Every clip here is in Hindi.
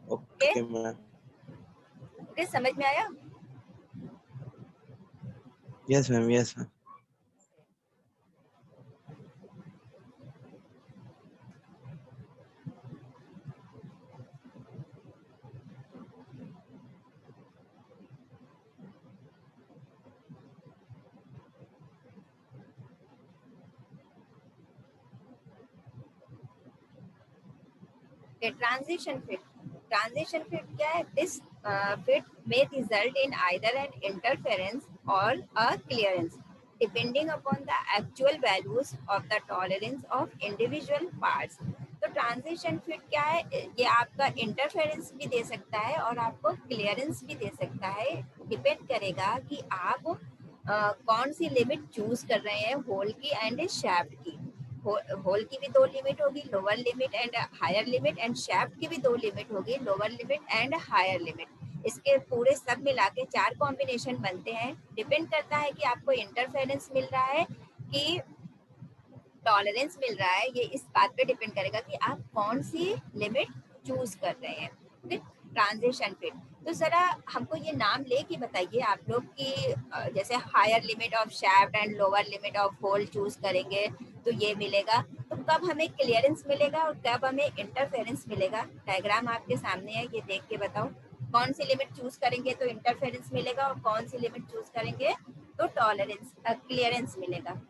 Okay ma'am. ओके, समझ में आया? Yes ma'am, yes ma'am. Transition fit. Transition fit क्या है? This fit may result in either an interference or a clearance depending upon the actual values of the tolerance of individual parts. तो ट्रांजिशन फिट क्या है? ये आपका इंटरफेरेंस भी दे सकता है और आपको क्लियरेंस भी दे सकता है। डिपेंड करेगा कि आप कौन सी लिमिट चूज कर रहे हैं, होल की एंड शाफ्ट की। होल की भी दो लिमिट होगी, lower limit and higher limit, and shaft की भी दो लिमिट होगी, lower limit and higher limit. इसके पूरे सब मिला के 4 कॉम्बिनेशन बनते हैं। डिपेंड करता है कि आपको इंटरफेरेंस मिल रहा है कि टॉलरेंस मिल रहा है। ये इस बात पे डिपेंड करेगा कि आप कौन सी लिमिट चूज कर रहे हैं। Transition fit. तो जरा हमको ये नाम लेके बताइए आप लोग कि जैसे higher limit of shaft and lower limit of hole choose करेंगे तो ये मिलेगा। तो कब हमें क्लियरेंस मिलेगा और कब हमें इंटरफेरेंस मिलेगा? डायग्राम आपके सामने है, ये देख के बताओ। कौन सी लिमिट चूज करेंगे तो इंटरफेरेंस मिलेगा और कौन सी लिमिट चूज करेंगे तो टॉलरेंस क्लियरेंस मिलेगा?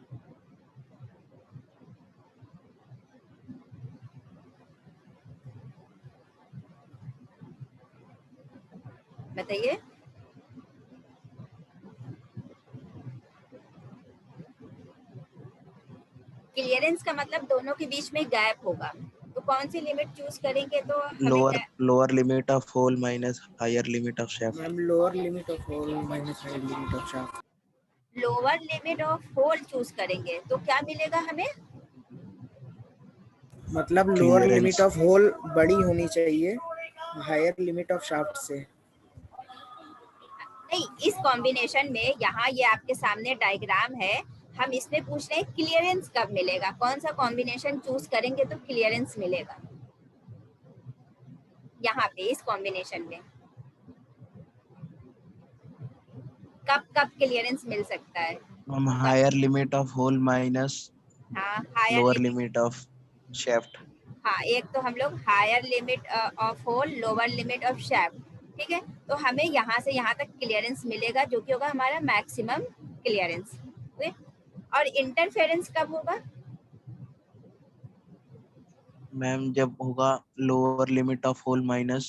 बताइए। क्लियरेंस का मतलब दोनों के बीच में गैप होगा। तो कौन सी लिमिट चूज करेंगे तो हमें lower limit of hole minus higher limit of shaft. Ma'am lower limit of hole minus higher limit of shaft. Lower limit of hole choose करेंगे तो क्या मिलेगा हमें? मतलब लोअर लिमिट ऑफ होल बड़ी होनी चाहिए हायर लिमिट ऑफ शाफ्ट से। नहीं, इस कॉम्बिनेशन में यहाँ ये आपके सामने डायग्राम है, हम इसमें पूछ रहे हैं क्लियरेंस कब मिलेगा, कौन सा कॉम्बिनेशन चूज करेंगे तो क्लियरेंस मिलेगा यहाँ पे इस कॉम्बिनेशन में। कब कब क्लियरेंस मिल सकता है? हम higher limit of hole minus हाँ, higher lower limit. Limit of shaft. हाँ, एक तो हम लोग higher limit of hole, lower limit of shaft, ठीक है। तो हमें यहाँ से यहाँ तक क्लियरेंस मिलेगा जो कि होगा हमारा मैक्सिमम क्लियरेंस। और इंटरफेरेंस कब होगा? मैम जब होगा lower limit of hole minus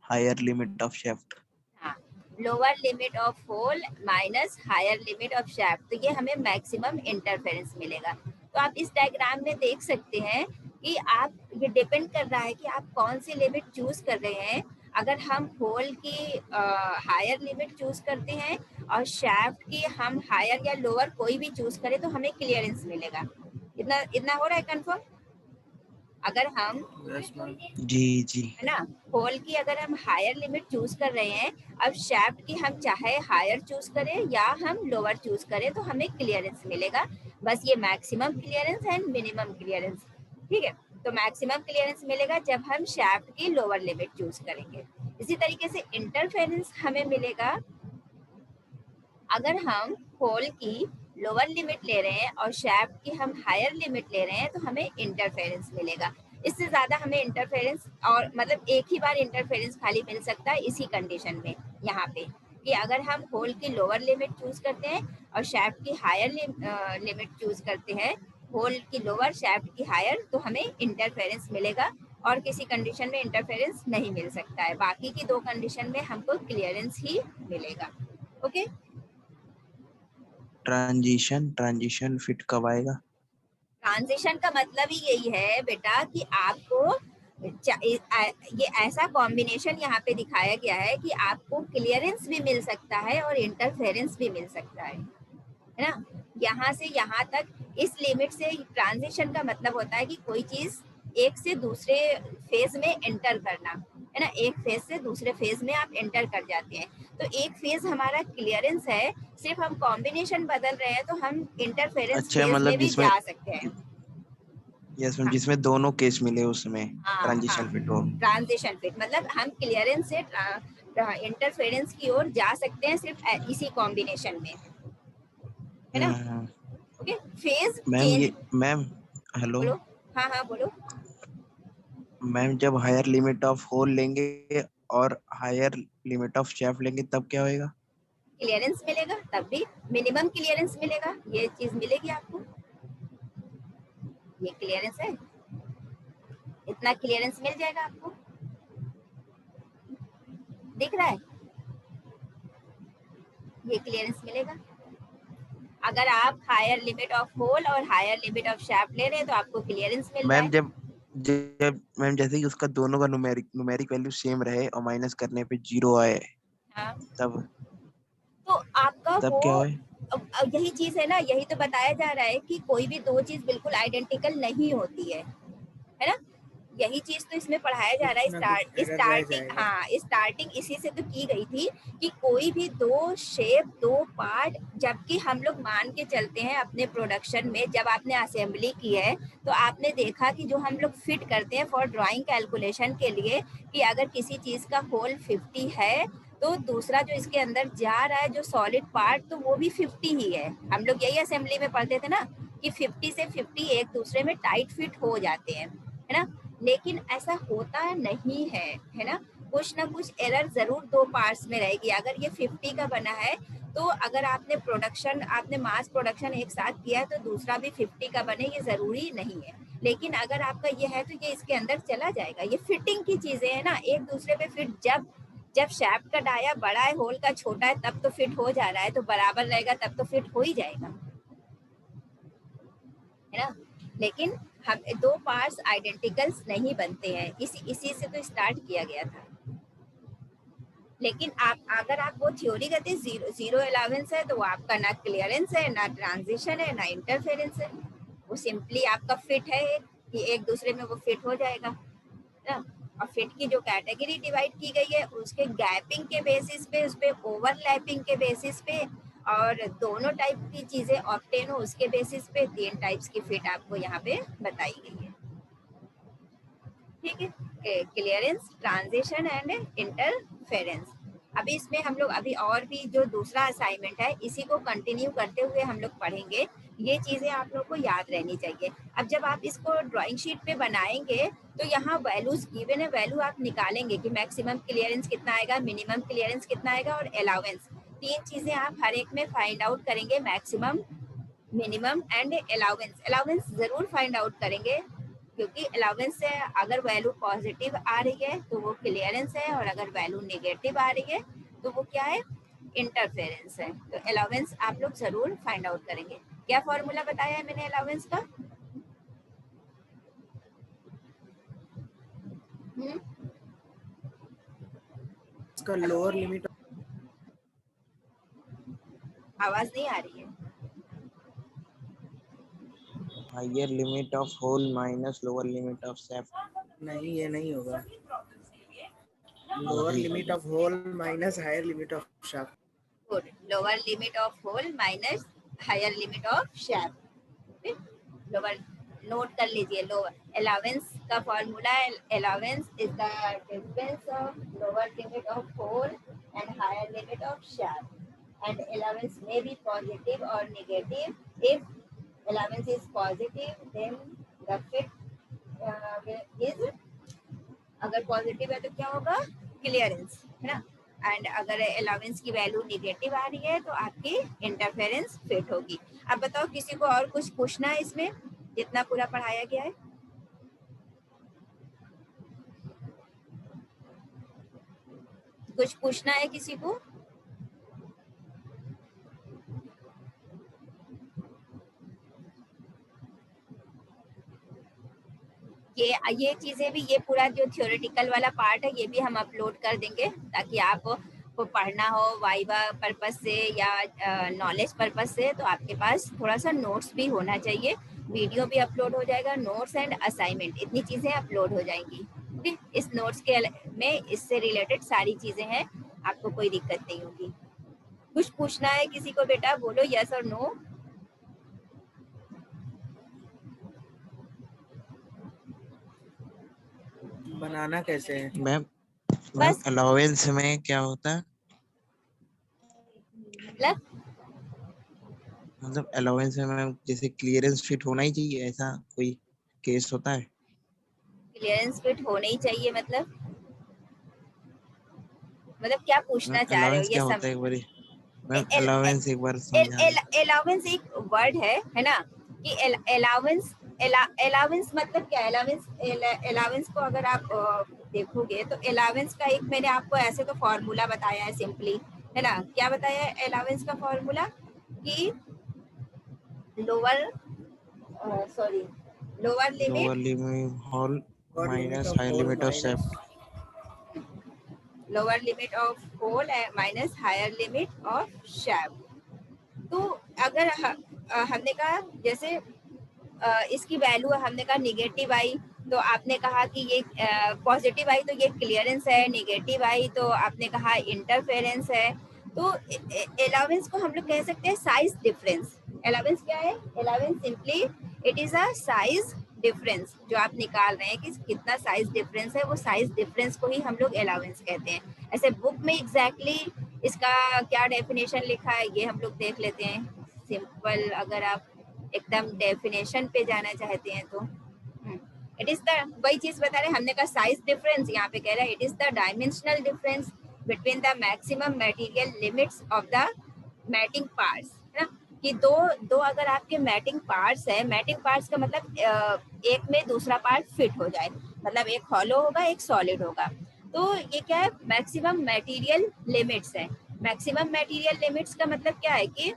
higher limit of shaft. हाँ, lower limit of hole minus higher limit of shaft, तो ये हमें मैक्सिमम इंटरफेरेंस मिलेगा। तो आप इस डायग्राम में देख सकते हैं कि आप, ये डिपेंड कर रहा है कि आप कौन सी लिमिट चूज कर रहे हैं। अगर हम होल की हायर लिमिट चूज करते हैं और शाफ्ट की हम हायर या लोअर कोई भी चूज करें तो हमें क्लियरेंस मिलेगा। इतना इतना हो रहा है कंफर्म? अगर हम जी जी। है ना, होल की अगर हम हायर लिमिट चूज कर रहे हैं, अब शाफ्ट की हम चाहे हायर चूज करें या हम लोअर चूज करें तो हमें क्लियरेंस मिलेगा। बस ये maximum clearance and minimum clearance, ठीक है। तो मैक्सिमम क्लियरेंस मिलेगा जब हम शाफ्ट की लोअर लिमिट चूज करेंगे। इसी तरीके से इंटरफेरेंस हमें मिलेगा अगर हम होल की लोअर लिमिट ले रहे हैं और शाफ्ट की हम हायर लिमिट ले रहे हैं तो हमें इंटरफेरेंस मिलेगा। इससे ज्यादा हमें इंटरफेरेंस, और मतलब एक ही बार इंटरफेरेंस खाली मिल सकता है इसी कंडीशन में यहाँ पे, कि अगर हम होल की लोअर लिमिट चूज करते हैं और शाफ्ट की हायर लिमिट चूज करते हैं, होल की लोअर शाफ्ट की हायर, तो हमें इंटरफेरेंस मिलेगा। और किसी कंडीशन में इंटरफेरेंस नहीं मिल सकता है, बाकी की दो कंडीशन में हमको क्लियरेंस ही मिलेगा। ओके। ट्रांजिशन फिट कब आएगा? ट्रांजिशन का मतलब ही यही है बेटा कि आपको ये ऐसा कॉम्बिनेशन यहाँ पे दिखाया गया है कि आपको क्लियरेंस भी मिल सकता है और इंटरफेरेंस भी मिल सकता है ना। यहाँ से यहाँ तक इस लिमिट से ट्रांजिशन का मतलब होता है कि कोई चीज एक से दूसरे फेज में एंटर करना, है ना। एक फेज से दूसरे फेज में आप एंटर कर जाते हैं। तो एक फेज हमारा क्लियरेंस है, सिर्फ हम कॉम्बिनेशन बदल रहे हैं तो हम इंटरफेरेंस अच्छा फेज में मतलब भी जिसमें जा सकते हैं। यस मैम, हाँ जिसमें दोनों केस मिले उसमें हाँ ट्रांजिशन हाँ, फिट हो। ट्रांजिशन फिट मतलब हम क्लियरेंस से इंटरफेरेंस की ओर जा सकते हैं सिर्फ इसी कॉम्बिनेशन में, है ना। Hmm. Okay, phase ma'am change. ये मैम, हेलो बोलो, हाँ हाँ बोलो। मैम, जब हायर लिमिट ऑफ होल लेंगे और हायर लिमिट ऑफ शेफ लेंगे तब क्या होएगा? क्लियरेंस मिलेगा, तब भी मिनिमम क्लियरेंस मिलेगा, ये चीज मिलेगी आपको। ये क्लियरेंस है, इतना क्लियरेंस मिल जाएगा आपको, दिख रहा है, ये क्लियरेंस मिलेगा। अगर आप हायर लिमिट ऑफ होल और हायर लिमिट ऑफ शाफ्ट ले रहे हैं तो आपको क्लियरेंस मिल रहा मैम है। जब जब मैम जैसे कि उसका दोनों का न्यूमेरिक वैल्यू सेम रहे और माइनस करने पे जीरो आए, हाँ, तब तो आपका तब वो क्या होए? यही चीज है ना, यही तो बताया जा रहा है कि कोई भी दो चीज बिल्कुल आइडेंटिकल नहीं होती है ना। यही चीज तो इसमें पढ़ाया जा रहा कुछ है। ना कुछ एरर रह स्टार्टिंग, जाएगा। हाँ स्टार्टिंग इसी से तो की गई थी कि कोई भी दो शेप दो पार्ट, जबकि हम लोग मान के चलते हैं अपने प्रोडक्शन में, जब आपने असेंबली की है तो आपने देखा कि जो हम लोग फिट करते हैं फॉर ड्राइंग कैलकुलेशन के लिए, कि अगर किसी चीज का होल 50 है तो दूसरा जो इसके अंदर जा रहा है जो सॉलिड पार्ट, तो वो भी 50 ही है। हम लोग यही असेंबली में पढ़ते थे ना कि 50 से 50 एक दूसरे में टाइट फिट हो जाते हैं, है ना। लेकिन ऐसा होता नहीं है ना। कुछ ना कुछ एरर जरूर दो पार्ट्स में रहेगी। अगर ये 50 का बना है तो अगर आपने मास प्रोडक्शन एक साथ किया है तो दूसरा भी 50 का बने, ये जरूरी नहीं है। लेकिन अगर आपका ये है तो ये इसके अंदर चला जाएगा। ये फिटिंग की चीजें है ना, एक दूसरे पे फिट। जब जब शैफ्ट का डाया बड़ा है, होल का छोटा है, तब तो फिट हो जा रहा है, तो बराबर रहेगा तब तो फिट हो ही जाएगा, है ना। लेकिन हम दो पार्ट्स आइडेंटिकल्स नहीं बनते हैं, इसी से तो स्टार्ट किया गया था। लेकिन आप अगर आप वो थ्योरी करते हैं जीरो जीरो अलाउंस है, तो वो आपका ना क्लियरेंस है, ना ट्रांजिशन है, ना इंटरफेरेंस है। वो सिंपली आपका फिट है कि एक दूसरे में वो फिट हो जाएगा, है ना। और फिट की जो कैटेगरी डिवाइड की गई है उसके गैपिंग के बेसिस पे, उस पे ओवरलैपिंग के बेसिस पे, और दोनों टाइप की चीजें ऑब्टेन हो उसके बेसिस पे, तीन टाइप्स की फिट आपको यहाँ पे बताई गई है। ठीक है, क्लियरेंस, ट्रांजिशन एंड इंटरफेरेंस। अभी इसमें हम लोग अभी और भी जो दूसरा असाइनमेंट है इसी को कंटिन्यू करते हुए हम लोग पढ़ेंगे। ये चीजें आप लोग को याद रहनी चाहिए। अब जब आप इसको ड्राइंग शीट पे बनाएंगे तो यहाँ वैल्यूज गिवन है, वैल्यू आप निकालेंगे कि मैक्सिमम क्लियरेंस कितना आएगा, मिनिमम क्लियरेंस कितना आएगा और अलाउंस। तीन चीजें आप हर एक में फाइंड आउट करेंगे, maximum, minimum and allowance. Allowance जरूर फाइंड आउट करेंगे क्योंकि अलाउंस से अगर वैल्यू पॉजिटिव आ रही है तो वो क्लियरेंस है, और अगर वैल्यू नेगेटिव आ रही है तो वो क्या है, इंटरफेरेंस है। तो अलाउंस आप लोग जरूर फाइंड आउट करेंगे। क्या फॉर्मूला बताया है मैंने अलाउंस का? इसका लोअर लिमिट आवाज नहीं आ रही है। Higher limit of hole minus lower limit of shaft. नहीं, ये नहीं होगा। लोअर वही limit of hole minus higher limit of shaft. Good, lower limit of hole minus higher limit of shaft. Lower note कर लीजिए। लोअर अलाउंस का फॉर्मूला है, allowance is the difference of lower limit of hole and higher limit of shaft, and allowance may be positive or negative. If allowance is positive then the fit is, अगर पॉजिटिव है तो क्या होगा, क्लियरेंस, है ना। एंड अगर अलाउंस की वैल्यू निगेटिव आ रही है तो आपकी इंटरफेरेंस फिट होगी। अब बताओ किसी को और कुछ पूछना है इसमें जितना पूरा पढ़ाया गया है? कुछ पूछना है किसी को? ये चीजें भी, ये पूरा जो थ्योरेटिकल वाला पार्ट है ये भी हम अपलोड कर देंगे ताकि आप को पढ़ना हो वाइवा पर्पस से या नॉलेज पर्पस से, तो आपके पास थोड़ा सा नोट्स भी होना चाहिए। वीडियो भी अपलोड हो जाएगा, नोट्स एंड असाइनमेंट, इतनी चीजें अपलोड हो जाएंगी। ओके, इस नोट्स के में इससे रिलेटेड सारी चीजें हैं, आपको कोई दिक्कत नहीं होगी। कुछ पूछना है किसी को बेटा, बोलो यस और नो। बनाना कैसे है? मैम बस अलाउंस में क्या होता है? मतलब अलाउंस में मैम जैसे क्लियरेंस फिट होना ही चाहिए, ऐसा कोई केस होता है? क्लियरेंस फिट होने ही चाहिए मतलब क्या मैम पूछना चाह रहे हो अलाउंस ये क्या सब? होता है एक बार? मैम अलाउंस एक बार समझा दे। अलाउंस एक वर्ड है ना कि अलाउंस अलाउंस मतलब क्या? अलाउंस को अगर आप देखोगे तो अलाउंस का एक मैंने आपको ऐसे तो फॉर्मूला बताया है सिंपली, है ना? क्या बताया है अलाउंस का फॉर्मूला? कि lower sorry lower lower limit limit hole और limit minus of high hole limit of minus shaft. Lower limit of hole minus higher limit of shaft। तो अगर हमने कहा जैसे इसकी वैल्यू हमने कहा निगेटिव आई, तो आपने कहा कि ये पॉजिटिव आई तो ये क्लियरेंस है, नेगेटिव आई तो आपने कहा इंटरफेरेंस है। तो अलाउंस को हम लोग कह सकते हैं साइज डिफरेंस। अलाउंस क्या है? Allowance simply it is a size difference. जो आप निकाल रहे हैं कि कितना साइज डिफरेंस है, वो साइज डिफरेंस को ही हम लोग अलाउंस कहते हैं। ऐसे बुक में एग्जैक्टली इसका क्या डेफिनेशन लिखा है ये हम लोग देख लेते हैं। सिंपल अगर आप एकदम डेफिनेशन पे जाना चाहते हैं तो इट इज द, वही चीज बता रहे हैं हमने कहा साइज डिफरेंस, यहाँ पे कह रहा है it is the dimensional difference between the maximum material limits of the mating parts, है ना? कि दो दो अगर आपके मैटिंग पार्ट्स है, मैटिंग पार्ट्स का मतलब एक में दूसरा पार्ट फिट हो जाए, मतलब एक हॉलो होगा एक सॉलिड होगा। तो ये क्या है? मैक्सिमम मटेरियल लिमिट्स है। मैक्सिमम मटेरियल लिमिट्स का मतलब क्या है कि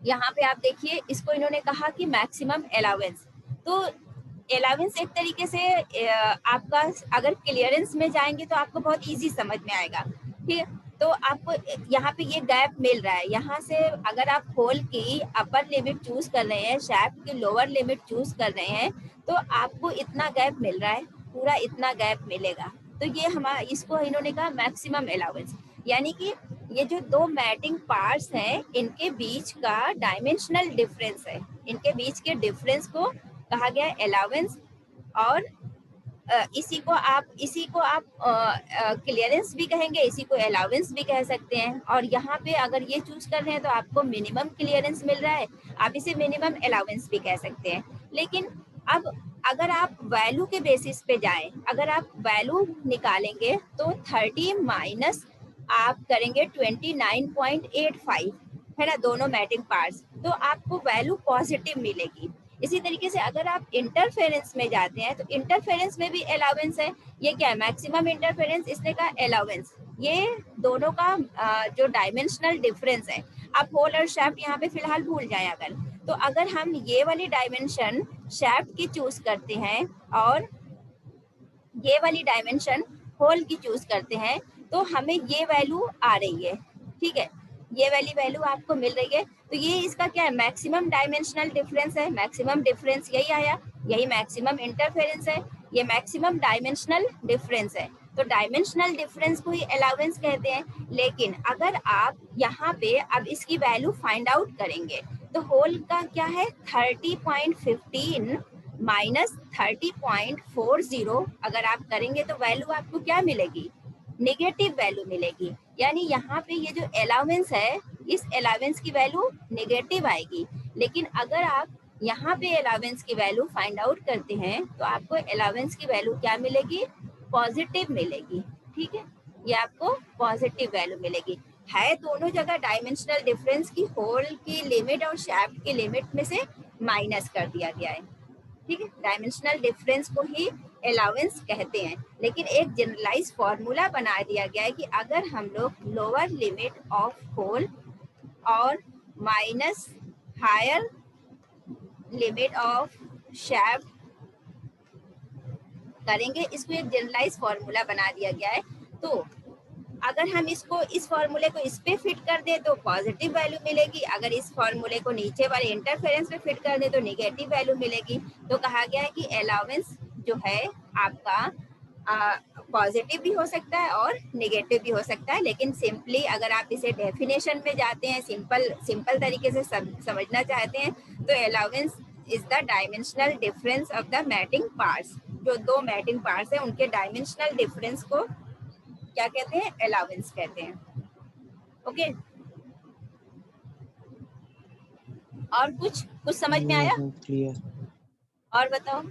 यहाँ पे आप देखिए इसको इन्होंने कहा कि मैक्सिमम अलाउंस। तो अलाउंस एक तरीके से आपका अगर क्लियरेंस में जाएंगे तो आपको बहुत इजी समझ में आएगा, ठीक है? तो आपको यहाँ पे ये गैप मिल रहा है, यहाँ से अगर आप होल की अपर लिमिट चूज कर रहे हैं, शैफ्ट की लोअर लिमिट चूज कर रहे हैं, तो आपको इतना गैप मिल रहा है, पूरा इतना गैप मिलेगा। तो ये हमारा इसको इन्होंने कहा मैक्सिमम अलाउंस। यानी कि ये जो दो मैटिंग पार्ट्स हैं इनके बीच का डायमेंशनल डिफरेंस है, इनके बीच के डिफरेंस को कहा गया अलाउंस। और इसी को आप क्लियरेंस भी कहेंगे, इसी को अलाउंस भी कह सकते हैं। और यहाँ पे अगर ये चूज कर रहे हैं तो आपको मिनिमम क्लियरेंस मिल रहा है, आप इसे मिनिमम अलाउंस भी कह सकते हैं। लेकिन अब अगर आप वैल्यू के बेसिस पे जाएं, अगर आप वैल्यू निकालेंगे तो 30 माइनस आप करेंगे 29.85, है ना, दोनों मैटिंग पार्ट्स, तो आपको वैल्यू पॉजिटिव मिलेगी। इसी तरीके से अगर आप इंटरफेरेंस में जाते हैं तो इंटरफेरेंस में भी अलाउंस है। ये क्या है? मैक्सिमम इंटरफेरेंस, इसने का अलाउंस। ये दोनों का जो डायमेंशनल डिफरेंस है। आप होल और शैफ्ट यहाँ पे फिलहाल भूल जाए अगर, तो अगर हम ये वाली डायमेंशन शैफ्ट की चूज करते हैं और ये वाली डायमेंशन होल की चूज करते हैं तो हमें ये वैल्यू आ रही है, ठीक है? ये वाली वैल्यू आपको मिल रही है। तो ये इसका क्या है? मैक्सिमम डायमेंशनल डिफरेंस है। मैक्सिमम डिफरेंस यही आया, यही मैक्सिमम इंटरफेरेंस है, ये मैक्सिमम डायमेंशनल डिफरेंस है। तो डायमेंशनल डिफरेंस को ही अलाउंस कहते हैं। लेकिन अगर आप यहाँ पे अब इसकी वैल्यू फाइंड आउट करेंगे तो होल का क्या है? 30.15 माइनस 30.40 अगर आप करेंगे तो वैल्यू आपको क्या मिलेगी? नेगेटिव वैल्यू मिलेगी। यानी यहाँ पे ये जो अलाउंस है, इस अलाउंस की वैल्यू नेगेटिव आएगी। लेकिन अगर आप यहाँ पे अलाउंस की वैल्यू फाइंड आउट करते हैं तो आपको अलाउंस की वैल्यू क्या मिलेगी? पॉजिटिव मिलेगी, ठीक है? ये आपको पॉजिटिव वैल्यू मिलेगी। है दोनों जगह डायमेंशनल डिफरेंस की होल की लिमिट और शैफ्ट की लिमिट में से माइनस कर दिया गया है, ठीक है? डायमेंशनल डिफरेंस को ही अलाउंस कहते हैं। लेकिन एक जनरलाइज फॉर्मूला बना दिया गया है कि अगर हम लोग लोअर लिमिट ऑफ होल और minus higher limit of shaft करेंगे, इसको एक जनरलाइज फॉर्मूला बना दिया गया है। तो अगर हम इसको इस फॉर्मूले को इस पे फिट कर दें तो पॉजिटिव वैल्यू मिलेगी, अगर इस फॉर्मूले को नीचे वाले इंटरफेरेंस पे फिट कर दें तो नेगेटिव वैल्यू मिलेगी। तो कहा गया है कि अलाउंस जो है आपका पॉजिटिव भी हो सकता है और नेगेटिव भी हो सकता है। लेकिन सिंपली अगर आप इसे डेफिनेशन में जाते हैं, सिंपल तरीके से समझना चाहते हैं तो allowance is the dimensional difference of the mating parts. जो दो मैटिंग पार्ट्स हैं उनके डायमेंशनल डिफरेंस को क्या कहते हैं? अलाउंस कहते हैं। ओके, और कुछ समझ में आया? क्लियर। और बताओ,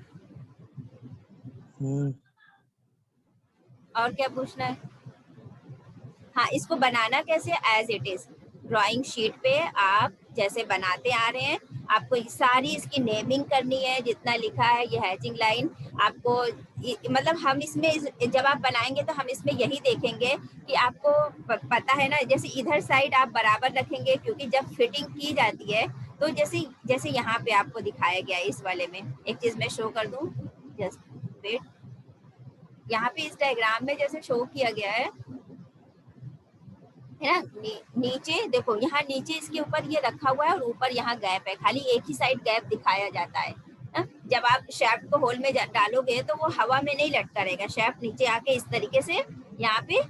हम्म। और क्या पूछना है? हाँ, इसको बनाना कैसे? As it is drawing sheet पे आप जैसे बनाते आ रहे हैं, आपको सारी इसकी नेमिंग करनी है। जितना लिखा है ये हैचिंग लाइन आपको मतलब हम इसमें जब आप बनाएंगे तो हम इसमें यही देखेंगे कि आपको पता है ना, जैसे इधर साइड आप बराबर रखेंगे, क्योंकि जब फिटिंग की जाती है तो जैसे जैसे यहाँ पे आपको दिखाया गया है इस वाले में, एक चीज मैं शो कर दूं, जस्ट वेट। यहाँ पे इस डायग्राम में जैसे शो किया गया है ना, नीचे देखो, यहाँ नीचे इसके ऊपर ये रखा हुआ है और ऊपर यहाँ गैप है, खाली एक ही साइड गैप दिखाया जाता है ना। जब आप शैफ्ट को होल में डालोगे तो वो हवा में नहीं लटका रहेगा, शैफ्ट नीचे आके इस तरीके से यहाँ पे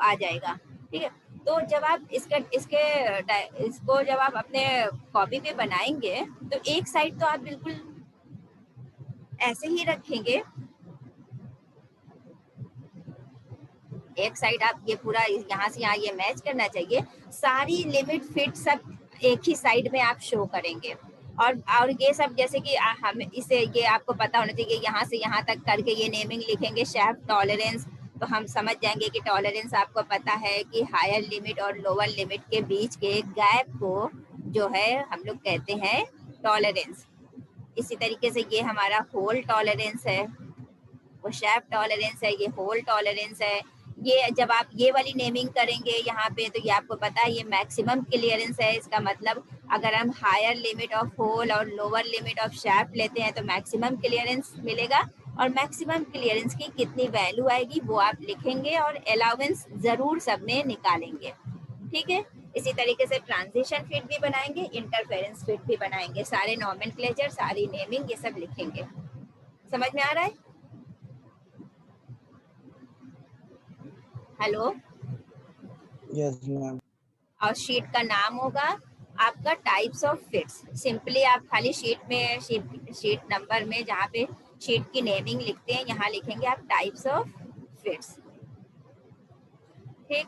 आ जाएगा, ठीक है। तो जब आप इसको जब आप अपने कॉपी पे बनाएंगे तो एक साइड तो आप बिल्कुल ऐसे ही रखेंगे, एक साइड आप ये पूरा यहाँ से यहाँ ये मैच करना चाहिए, सारी लिमिट फिट सब एक ही साइड में आप शो करेंगे। और ये सब जैसे कि हम इसे ये आपको पता होना चाहिए, यहाँ से यहाँ तक करके ये नेमिंग लिखेंगे शैफ्ट टॉलरेंस, तो हम समझ जाएंगे कि टॉलरेंस आपको पता है कि हायर लिमिट और लोअर लिमिट के बीच के गैप को जो है हम लोग कहते हैं टॉलरेंस। इसी तरीके से ये हमारा होल टॉलरेंस है, वो शैफ्ट टॉलरेंस है, ये होल टॉलरेंस है। ये जब आप ये वाली नेमिंग करेंगे यहाँ पे तो ये आपको पता है ये मैक्सिमम क्लियरेंस है। इसका मतलब अगर हम हायर लिमिट ऑफ होल और लोअर लिमिट ऑफ शैफ्ट लेते हैं तो मैक्सिमम क्लियरेंस मिलेगा, और मैक्सिमम क्लियरेंस की कितनी वैल्यू आएगी वो आप लिखेंगे और अलाउंस जरूर सब में निकालेंगे, ठीक है। इसी तरीके से ट्रांजिशन फिट भी बनाएंगे, इंटरफेरेंस फिट भी बनाएंगे, सारे नॉमेनक्लेचर, सारी नेमिंग ये सब लिखेंगे। समझ में आ रहा है? हेलो। Yes ma'am. और शीट का नाम होगा आपका टाइप्स ऑफ फिट्स। सिंपली आप खाली शीट में शीट नंबर में जहाँ पे शीट की नेमिंग लिखते हैं यहाँ लिखेंगे आप टाइप्स ऑफ फिट्स, ठीक।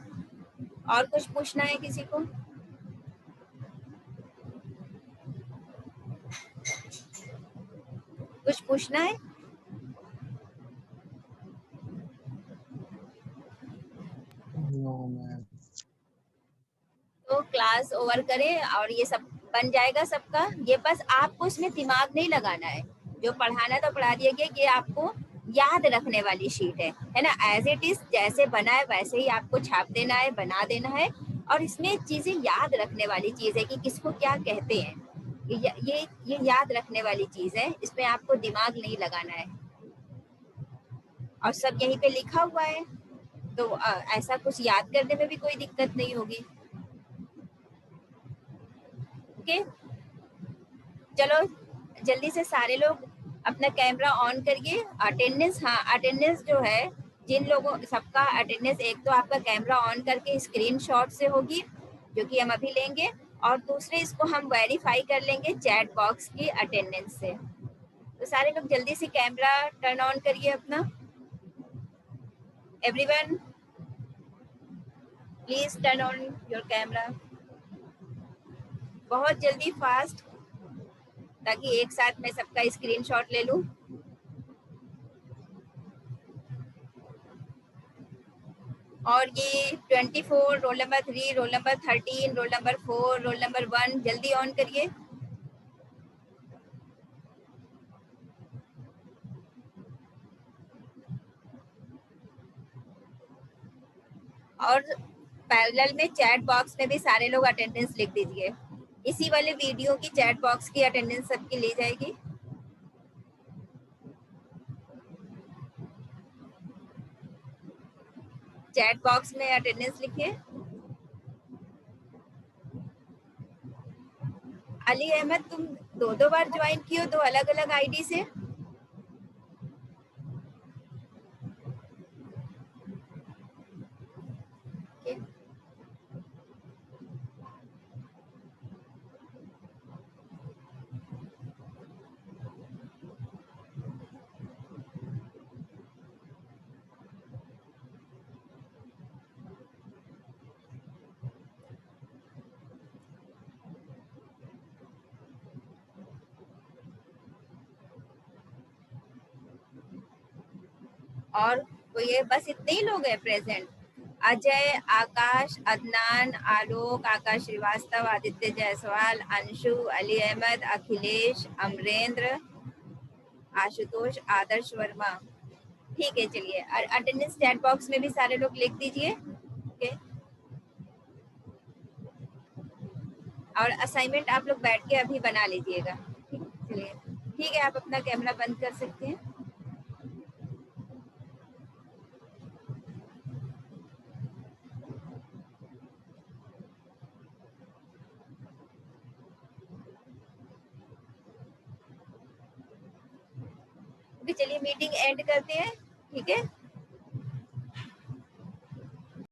और कुछ पूछना है किसी को? कुछ पूछना है? No ma'am. तो क्लास ओवर करें और ये सब बन जाएगा सबका। ये बस आपको इसमें दिमाग नहीं लगाना है, जो पढ़ाना तो पढ़ा दिया गया, ये आपको याद रखने वाली शीट है ना। एज इट इज जैसे बना है वैसे ही आपको छाप देना है, बना देना है। और इसमें चीजें याद रखने वाली चीज है कि किसको क्या कहते हैं, ये याद रखने वाली चीज है, इसमें आपको दिमाग नहीं लगाना है। और सब यहीं पे लिखा हुआ है तो ऐसा कुछ याद करने में भी कोई दिक्कत नहीं होगी। ओके, चलो जल्दी से सारे लोग अपना कैमरा ऑन करिए। अटेंडेंस, हाँ अटेंडेंस जो है, जिन लोगों सबका अटेंडेंस, एक तो आपका कैमरा ऑन करके स्क्रीनशॉट से होगी जो कि हम अभी लेंगे, और दूसरे इसको हम वेरीफाई कर लेंगे चैट बॉक्स की अटेंडेंस से। तो सारे लोग जल्दी से कैमरा टर्न ऑन करिए अपना। Everyone please turn on your camera, बहुत जल्दी, फास्ट, ताकि एक साथ मैं सबका स्क्रीनशॉट ले लूं। और ये 24, roll number 3, roll number 13, roll number 4, roll number 1 जल्दी ऑन करिए। और पैरेलल में चैट बॉक्स में भी सारे लोग अटेंडेंस लिख दीजिए। इसी वाले वीडियो की चैट बॉक्स की अटेंडेंस सबकी ली जाएगी। चैट बॉक्स में अटेंडेंस लिखिए। अली अहमद, तुम दो बार ज्वाइन किए हो, दो अलग अलग आईडी से। और कोई है, बस इतने ही लोग हैं प्रेजेंट। अजय, आकाश, अदनान, आलोक, आकाश श्रीवास्तव, आदित्य जायसवाल, अंशु, अली अहमद, अखिलेश, अमरेंद्र, आशुतोष, आदर्श वर्मा। ठीक है, चलिए अटेंडेंस चैट बॉक्स में भी सारे लोग लिख दीजिए। ओके, और असाइनमेंट आप लोग बैठ के अभी बना लीजिएगा। ठीक, चलिए ठीक है, आप अपना कैमरा बंद कर सकते हैं। ओके, चलिए मीटिंग एंड करते हैं। ठीक है।